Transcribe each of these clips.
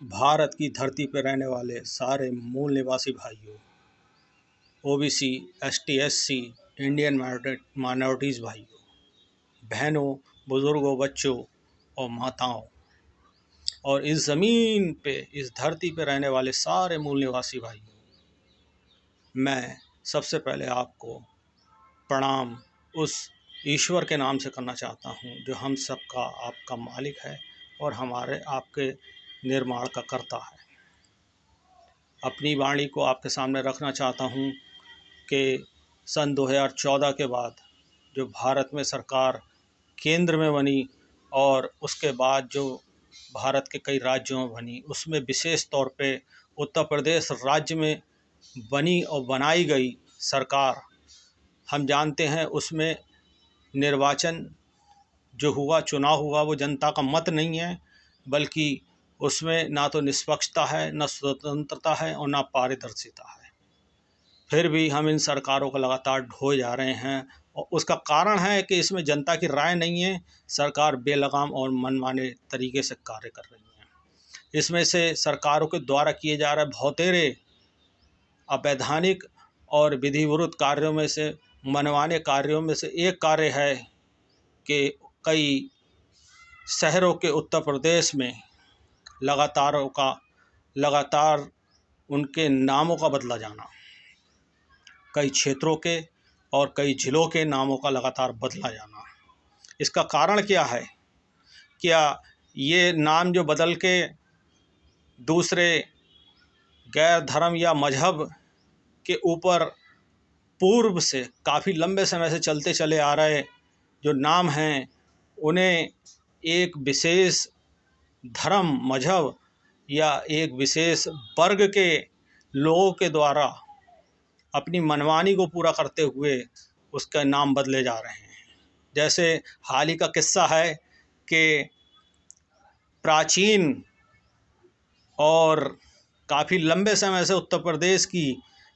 भारत की धरती पर रहने वाले सारे मूल निवासी भाइयों, OBC, ST, SC, Indian minorities भाइयों, बहनों, बुज़ुर्गों, बच्चों और माताओं और इस ज़मीन पे, इस धरती पे रहने वाले सारे मूल निवासी भाइयों, मैं सबसे पहले आपको प्रणाम उस ईश्वर के नाम से करना चाहता हूँ जो हम सबका आपका मालिक है और हमारे आपके निर्माण का कर्ता है। अपनी वाणी को आपके सामने रखना चाहता हूँ कि सन 2014 के बाद जो भारत में सरकार केंद्र में बनी और उसके बाद जो भारत के कई राज्यों में बनी, उसमें विशेष तौर पे उत्तर प्रदेश राज्य में बनी और बनाई गई सरकार, हम जानते हैं उसमें निर्वाचन जो हुआ, चुनाव हुआ, वो जनता का मत नहीं है, बल्कि उसमें ना तो निष्पक्षता है, ना स्वतंत्रता है और ना पारदर्शिता है। फिर भी हम इन सरकारों को लगातार ढोए जा रहे हैं और उसका कारण है कि इसमें जनता की राय नहीं है। सरकार बेलगाम और मनमाने तरीके से कार्य कर रही है। इसमें से सरकारों के द्वारा किए जा रहे बहुतेरे अवैधानिक और विधि विरुद्ध कार्यों में से, मनमाने कार्यों में से एक कार्य है कि कई शहरों के उत्तर प्रदेश में लगातार उनके नामों का बदला जाना, कई क्षेत्रों के और कई जिलों के नामों का लगातार बदला जाना। इसका कारण क्या है? क्या ये नाम जो बदल के दूसरे गैर धर्म या मजहब के ऊपर पूर्व से काफ़ी लंबे समय से चलते चले आ रहे जो नाम हैं, उन्हें एक विशेष धर्म, मजहब या एक विशेष वर्ग के लोगों के द्वारा अपनी मनमानी को पूरा करते हुए उसका नाम बदले जा रहे हैं। जैसे हाल ही का किस्सा है कि प्राचीन और काफ़ी लंबे समय से उत्तर प्रदेश की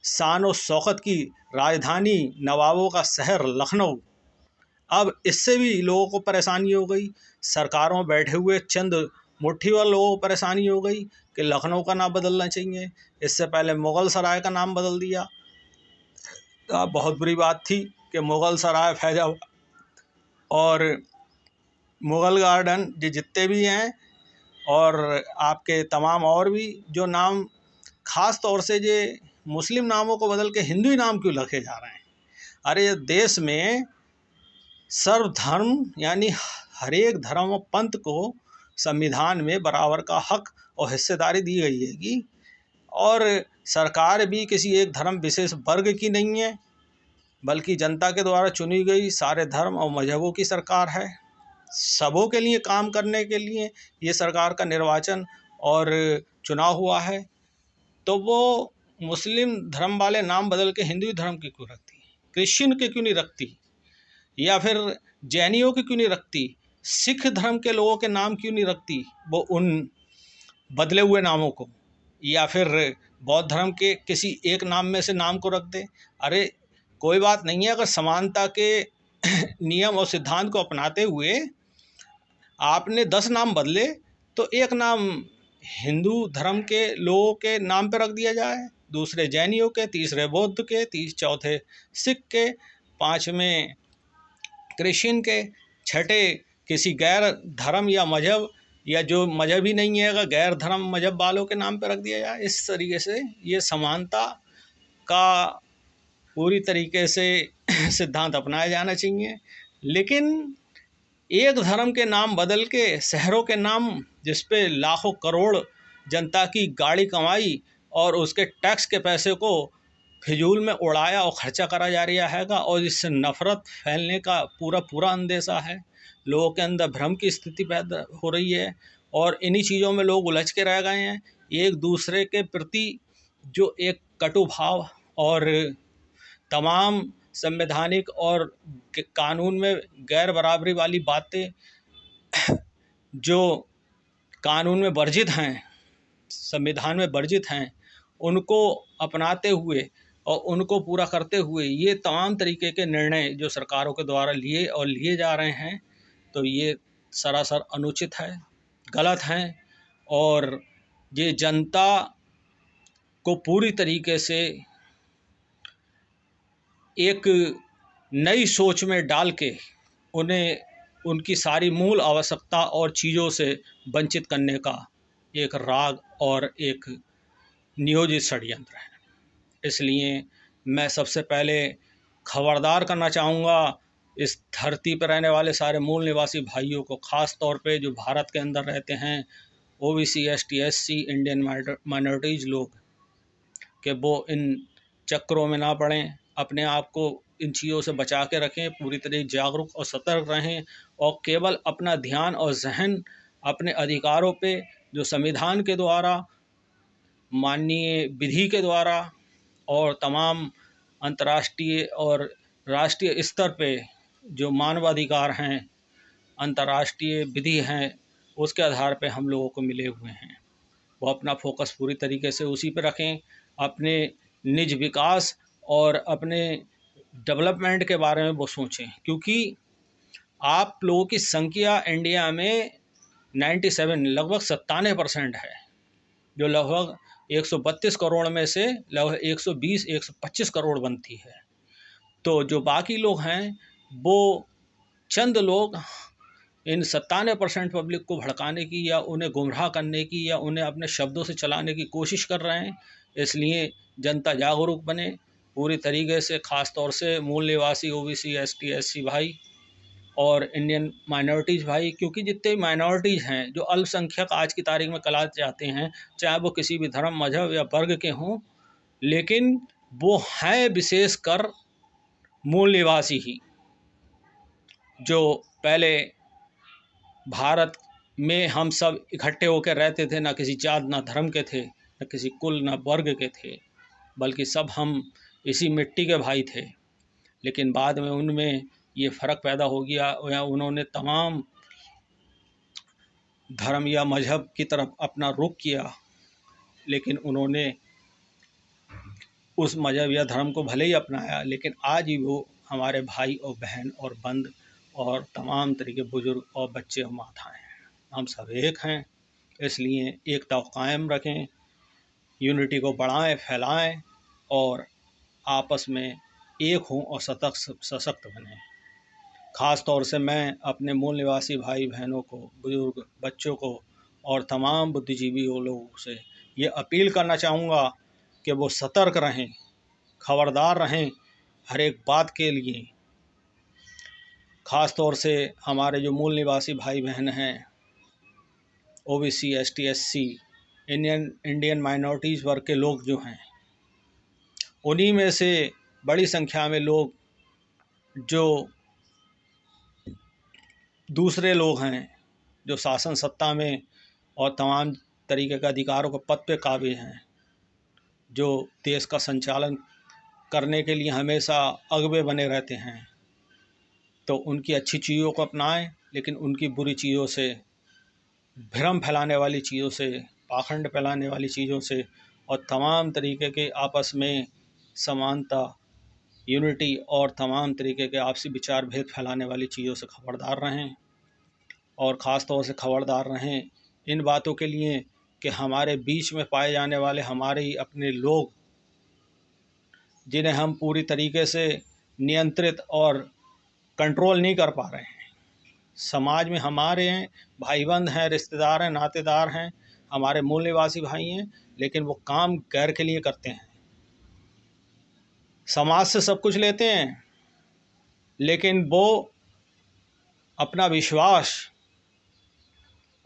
शान और शौकत की राजधानी, नवाबों का शहर लखनऊ, अब इससे भी लोगों को परेशानी हो गई। सरकारों में बैठे हुए चंद मुट्ठी वाले लोगों को परेशानी हो गई कि लखनऊ का नाम बदलना चाहिए। इससे पहले मुग़ल सराय का नाम बदल दिया। बहुत बुरी बात थी कि मुग़ल सराय, फैजाबाद और मुग़ल गार्डन ये जितने भी हैं और आपके तमाम और भी जो नाम, ख़ास तौर से ये मुस्लिम नामों को बदल के हिंदू नाम क्यों रखे जा रहे हैं? अरे देश में सर्वधर्म यानी हर एक धर्म और पंथ को संविधान में बराबर का हक और हिस्सेदारी दी गई है और सरकार भी किसी एक धर्म विशेष वर्ग की नहीं है, बल्कि जनता के द्वारा चुनी गई सारे धर्म और मजहबों की सरकार है। सबों के लिए काम करने के लिए ये सरकार का निर्वाचन और चुनाव हुआ है। तो वो मुस्लिम धर्म वाले नाम बदल के हिंदू धर्म के क्यों रखती, क्रिश्चियन के क्यों नहीं रखती, या फिर जैनियों की क्यों नहीं रखती, सिख धर्म के लोगों के नाम क्यों नहीं रखती वो उन बदले हुए नामों को, या फिर बौद्ध धर्म के किसी एक नाम में से नाम को रख दे? अरे कोई बात नहीं है, अगर समानता के नियम और सिद्धांत को अपनाते हुए आपने 10 नाम बदले तो एक नाम हिंदू धर्म के लोगों के नाम पर रख दिया जाए, दूसरे जैनियों के, तीसरे बौद्ध के, चौथे सिख के, पाँचवें क्रिश्चियन के, छठे किसी गैर धर्म या मजहब या जो मजहब ही नहीं है अगर गैर धर्म मजहब वालों के नाम पर रख दिया जाए। इस तरीके से ये समानता का पूरी तरीके से सिद्धांत अपनाया जाना चाहिए। लेकिन एक धर्म के नाम बदल के शहरों के नाम, जिस पे लाखों करोड़ जनता की गाड़ी कमाई और उसके टैक्स के पैसे को फिजूल में उड़ाया और खर्चा करा जा रहा हैगा, और इससे नफ़रत फैलने का पूरा अंदेशा है। लोगों के अंदर भ्रम की स्थिति पैदा हो रही है और इन्हीं चीज़ों में लोग उलझ के रह गए हैं। एक दूसरे के प्रति जो एक कटु भाव और तमाम संवैधानिक और कानून में गैर बराबरी वाली बातें जो कानून में वर्जित हैं, संविधान में वर्जित हैं, उनको अपनाते हुए और उनको पूरा करते हुए ये तमाम तरीके के निर्णय जो सरकारों के द्वारा लिए जा रहे हैं, तो ये सरासर अनुचित है, गलत हैं और ये जनता को पूरी तरीके से एक नई सोच में डाल के उन्हें उनकी सारी मूल आवश्यकता और चीज़ों से वंचित करने का एक राग और एक नियोजित षड्यंत्र है। इसलिए मैं सबसे पहले खबरदार करना चाहूँगा इस धरती पर रहने वाले सारे मूल निवासी भाइयों को, ख़ास तौर पे जो भारत के अंदर रहते हैं, OBC, ST, SC, Indian minorities लोग, कि वो इन चक्रों में ना पड़ें, अपने आप को इन चीज़ों से बचा के रखें, पूरी तरह जागरूक और सतर्क रहें और केवल अपना ध्यान और जहन अपने अधिकारों पे जो संविधान के द्वारा, माननीय विधि के द्वारा और तमाम अंतर्राष्ट्रीय और राष्ट्रीय स्तर पे जो मानवाधिकार हैं, अंतर्राष्ट्रीय विधि हैं, उसके आधार पे हम लोगों को मिले हुए हैं, वो अपना फोकस पूरी तरीके से उसी पे रखें। अपने निज विकास और अपने डेवलपमेंट के बारे में वो सोचें, क्योंकि आप लोगों की संख्या इंडिया में 97 लगभग 97% है, जो लगभग 132 करोड़ में से लगभग 120-125 करोड़ बनती है। तो जो बाकी लोग हैं वो चंद लोग इन 97% पब्लिक को भड़काने की या उन्हें गुमराह करने की या उन्हें अपने शब्दों से चलाने की कोशिश कर रहे हैं। इसलिए जनता जागरूक बने पूरी तरीके से, ख़ास तौर से मूल निवासी ओबीसी, एसटी, एससी भाई और इंडियन माइनॉरिटीज़ भाई, क्योंकि जितने माइनॉरिटीज़ हैं जो अल्पसंख्यक आज की तारीख में कहलाए जाते हैं, चाहे वो किसी भी धर्म, मजहब या वर्ग के हों, लेकिन वो हैं विशेषकर मूल निवासी ही, जो पहले भारत में हम सब इकट्ठे होकर रहते थे, ना किसी जात ना धर्म के थे, ना किसी कुल ना वर्ग के थे, बल्कि सब हम इसी मिट्टी के भाई थे। लेकिन बाद में उनमें ये फ़र्क पैदा हो गया या उन्होंने तमाम धर्म या मजहब की तरफ अपना रुख किया, लेकिन उन्होंने उस मजहब या धर्म को भले ही अपनाया, लेकिन आज ही वो हमारे भाई और बहन और बंद और तमाम तरीके बुजुर्ग और बच्चे और माताएँ हैं, हम सब एक हैं। इसलिए एकता को कायम रखें, यूनिटी को बढ़ाएं, फैलाएं और आपस में एक हों और सशक्त बनें। ख़ास तौर से मैं अपने मूल निवासी भाई बहनों को, बुजुर्ग बच्चों को और तमाम बुद्धिजीवी लोगों से ये अपील करना चाहूँगा कि वो सतर्क रहें, खबरदार रहें हर एक बात के लिए। ख़ास तौर से हमारे जो मूल निवासी भाई बहन हैं, OBC, ST, SC, Indian minorities वर्ग के लोग जो हैं, उन्हीं में से बड़ी संख्या में लोग जो दूसरे लोग हैं, जो शासन सत्ता में और तमाम तरीके के अधिकारों के पद पे काबिज हैं, जो देश का संचालन करने के लिए हमेशा अगवे बने रहते हैं, तो उनकी अच्छी चीज़ों को अपनाएं, लेकिन उनकी बुरी चीज़ों से, भ्रम फैलाने वाली चीज़ों से, पाखंड फैलाने वाली चीज़ों से और तमाम तरीके के आपस में समानता, यूनिटी और तमाम तरीके के आपसी विचार भेद फैलाने वाली चीज़ों से खबरदार रहें। और ख़ास तौर से खबरदार रहें इन बातों के लिए कि हमारे बीच में पाए जाने वाले हमारे ही अपने लोग, जिन्हें हम पूरी तरीके से नियंत्रित और कंट्रोल नहीं कर पा रहे हैं। समाज में हमारे हैं, भाई बंद हैं, रिश्तेदार हैं, नातेदार हैं, हमारे मूल निवासी भाई हैं, लेकिन वो काम गैर के लिए करते हैं। समाज से सब कुछ लेते हैं, लेकिन वो अपना विश्वास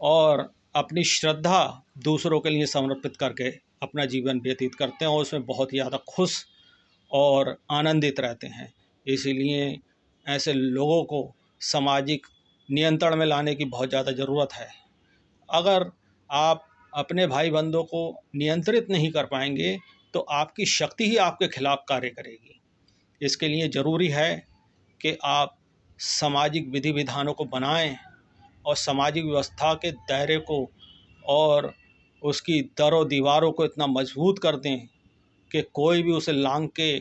और अपनी श्रद्धा दूसरों के लिए समर्पित करके अपना जीवन व्यतीत करते हैं और उसमें बहुत ही ज़्यादा खुश और आनंदित रहते हैं। इसीलिए ऐसे लोगों को सामाजिक नियंत्रण में लाने की बहुत ज़्यादा ज़रूरत है। अगर आप अपने भाई बंधों को नियंत्रित नहीं कर पाएंगे तो आपकी शक्ति ही आपके खिलाफ कार्य करेगी। इसके लिए ज़रूरी है कि आप सामाजिक विधि विधानों को बनाएं और सामाजिक व्यवस्था के दायरे को और उसकी दरों दीवारों को इतना मजबूत कर दें कि कोई भी उसे लांघ के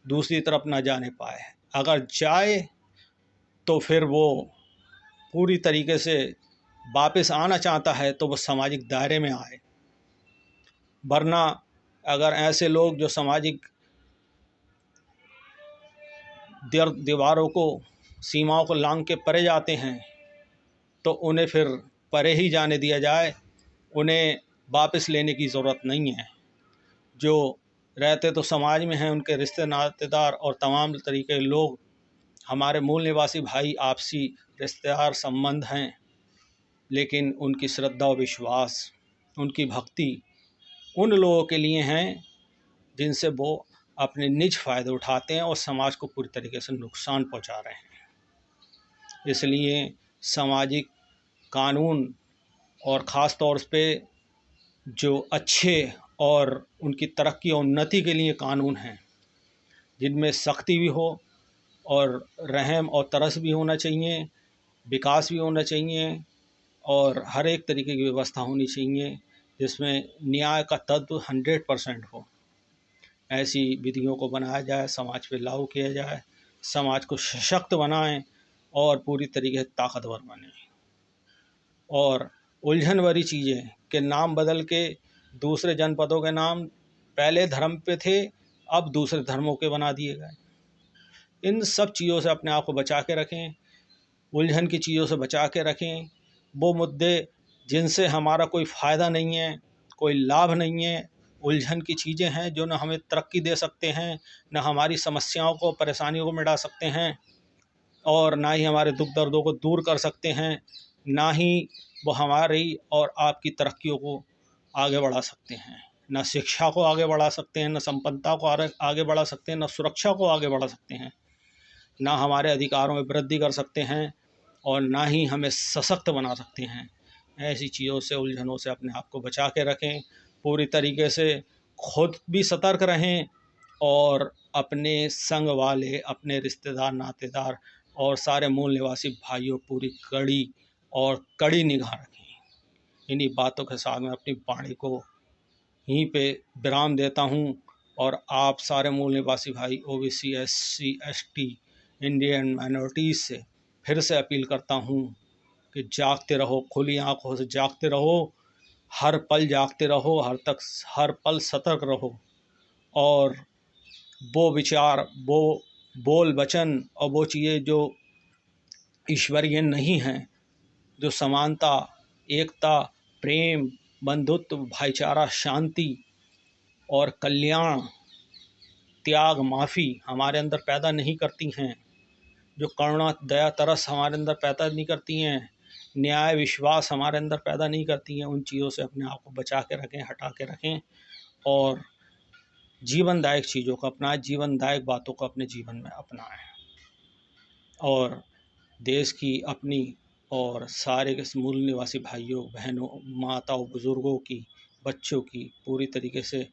दूसरी तरफ ना जाने पाए। अगर जाए तो फिर वो पूरी तरीके से वापस आना चाहता है तो वो सामाजिक दायरे में आए, वरना अगर ऐसे लोग जो सामाजिक दीवारों को, सीमाओं को लांघ के परे जाते हैं, तो उन्हें फिर परे ही जाने दिया जाए, उन्हें वापस लेने की ज़रूरत नहीं है। जो रहते तो समाज में हैं, उनके रिश्ते नातेदार और तमाम तरीके के लोग हमारे मूल निवासी भाई, आपसी रिश्तेदार संबंध हैं, लेकिन उनकी श्रद्धा और विश्वास, उनकी भक्ति उन लोगों के लिए हैं जिनसे वो अपने निज फ़ायदे उठाते हैं और समाज को पूरी तरीके से नुकसान पहुंचा रहे हैं। इसलिए सामाजिक कानून और ख़ास तौर पे जो अच्छे और उनकी तरक्की और उन्नति के लिए कानून हैं, जिनमें सख्ती भी हो और रहम और तरस भी होना चाहिए, विकास भी होना चाहिए और हर एक तरीके की व्यवस्था होनी चाहिए, जिसमें न्याय का तत्व 100% हो। ऐसी विधियों को बनाया जाए, समाज पे लागू किया जाए, समाज को सशक्त बनाएं और पूरी तरीके से ताकतवर बने। और उलझन भरी चीज़ें के नाम बदल के दूसरे जनपदों के नाम पहले धर्म पे थे, अब दूसरे धर्मों के बना दिए गए। इन सब चीज़ों से अपने आप को बचा के रखें, उलझन की चीज़ों से बचा के रखें। वो मुद्दे जिनसे हमारा कोई फ़ायदा नहीं है, कोई लाभ नहीं है, उलझन की चीज़ें हैं जो न हमें तरक्की दे सकते हैं, न हमारी समस्याओं को, परेशानियों को मिटा सकते हैं, और ना ही हमारे दुख दर्दों को दूर कर सकते हैं, ना ही वो हमारी और आपकी तरक्कियों को आगे बढ़ा सकते हैं। न शिक्षा को आगे बढ़ा सकते हैं, न संपन्नता को आगे बढ़ा सकते हैं, न सुरक्षा को आगे बढ़ा सकते हैं, ना हमारे अधिकारों में वृद्धि कर सकते हैं और ना ही हमें सशक्त बना सकते हैं। ऐसी चीज़ों से, उलझनों से अपने आप को बचा के रखें, पूरी तरीके से खुद भी सतर्क रहें और अपने संग वाले, अपने रिश्तेदार, नातेदार और सारे मूल निवासी भाइयों पूरी कड़ी निगाह रखें। इन्हीं बातों के साथ मैं अपनी वाणी को यहीं पे विराम देता हूँ और आप सारे मूल निवासी भाई, OBC, SC, ST, Indian minorities से फिर से अपील करता हूँ कि जागते रहो, खुली आंखों से जागते रहो, हर पल जागते रहो, हर पल सतर्क रहो और वो विचार, वो बोल वचन और वो चीज़ें जो ईश्वरीय नहीं हैं, जो समानता, एकता, प्रेम, बंधुत्व, भाईचारा, शांति और कल्याण, त्याग, माफ़ी हमारे अंदर पैदा नहीं करती हैं, जो करुणा, दया, तरस हमारे अंदर पैदा नहीं करती हैं, न्याय, विश्वास हमारे अंदर पैदा नहीं करती हैं, उन चीज़ों से अपने आप को बचा के रखें, हटा के रखें और जीवनदायक चीज़ों को अपनाएं, जीवनदायक बातों को अपने जीवन में अपनाएं और देश की, अपनी और सारे के मूल निवासी भाइयों, बहनों, माताओं, बुज़ुर्गों की, बच्चों की पूरी तरीके से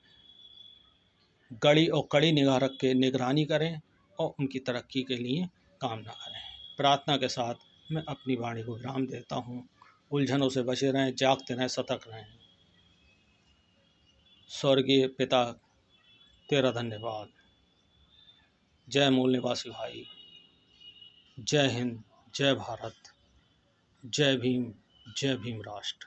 गड़ी और कड़ी निगाह रख के निगरानी करें और उनकी तरक्की के लिए कामना करें। प्रार्थना के साथ मैं अपनी वाणी को विराम देता हूँ। उलझनों से बचे रहें, जागते रहें, सतर्क रहें। स्वर्गीय पिता, तेरा धन्यवाद। जय मूल निवासी भाई, जय हिंद, जय भारत, जय भीम राष्ट्र।